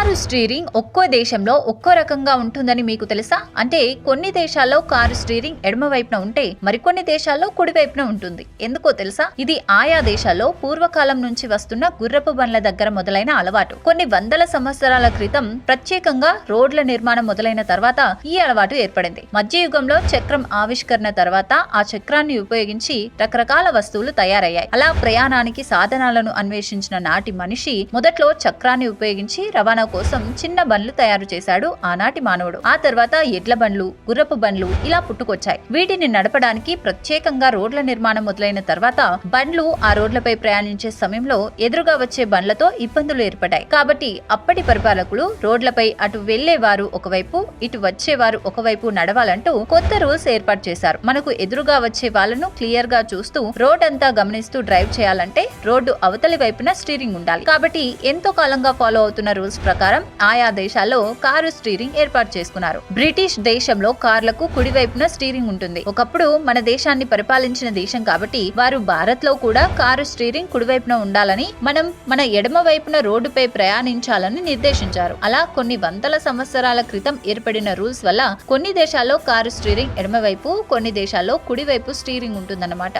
Car steering ఒక్కో దేశంలో ఒక్కో రకంగా ఉంటుందని మీకు తెలుసా? అంటే కొన్ని దేశాల్లో కారు స్టీరింగ్ ఎడమ వైపున ఉంటే మరికొన్ని దేశాల్లో కుడి వైపున ఉంటుంది. ఎందుకో తెలుసా? ఇది ఆయా దేశాల్లో పూర్వకాలం నుంచి వస్తున్న గుర్రపు బండ్ల దగ్గర మొదలైన అలవాటు. కొన్ని వందల సంవత్సరాల క్రితం ప్రత్యేకంగా రోడ్ల నిర్మాణం మొదలైన తర్వాత ఈ అలవాటు ఏర్పడింది. మధ్యయుగంలో చక్రం ఆవిష్కరణ తర్వాత ఆ చక్రాన్ని ఉపయోగించి రకరకాల వస్తువులు తయారయ్యాయి. అలా ప్రయాణానికి సాధనాలను అన్వేషించిన నాటి మనిషి మొదట్లో చక్రాన్ని ఉపయోగించి రవాణా కోసం చిన్న బండ్లు తయారు చేశాడు ఆనాటి మానవుడు. ఆ తర్వాత ఎడ్ల బండ్లు, గుర్రపు బండ్లు ఇలా పుట్టుకొచ్చాయి. వీటిని నడపడానికి ప్రత్యేకంగా రోడ్ల నిర్మాణం మొదలైన తర్వాత బండ్లు ఆ రోడ్లపై ప్రయాణించే సమయంలో ఎదురుగా వచ్చే బండ్లతో ఇబ్బందులు ఏర్పడ్డాయి. కాబట్టి అప్పటి పరిపాలకులు రోడ్లపై అటు వెళ్లేవారు ఒకవైపు, ఇటు వచ్చేవారు ఒకవైపు నడవాలంటూ కొత్త రూల్స్ ఏర్పాటు చేశారు. మనకు ఎదురుగా వచ్చే వాళ్ళను క్లియర్ గా చూస్తూ రోడ్ అంతా గమనిస్తూ డ్రైవ్ చేయాలంటే రోడ్డు అవతలి వైపున స్టీరింగ్ ఉండాలి. కాబట్టి ఎంతో కాలంగా ఫాలో అవుతున్న రూల్స్ ప్రకారం ఆయా దేశాల్లో కారు స్టీరింగ్ ఏర్పాటు చేసుకున్నారు. బ్రిటిష్ దేశంలో కార్లకు కుడివైపున స్టీరింగ్ ఉంటుంది. ఒకప్పుడు మన దేశాన్ని పరిపాలించిన దేశం కాబట్టి వారు భారత్ లో కూడా కారు స్టీరింగ్ కుడివైపున ఉండాలని, మనం మన ఎడమ వైపున రోడ్డుపై ప్రయాణించాలని నిర్దేశించారు. అలా కొన్ని వందల సంవత్సరాల క్రితం ఏర్పడిన రూల్స్ వల్ల కొన్ని దేశాల్లో కారు స్టీరింగ్ ఎడమవైపు, కొన్ని దేశాల్లో కుడివైపు స్టీరింగ్ ఉంటుందన్నమాట.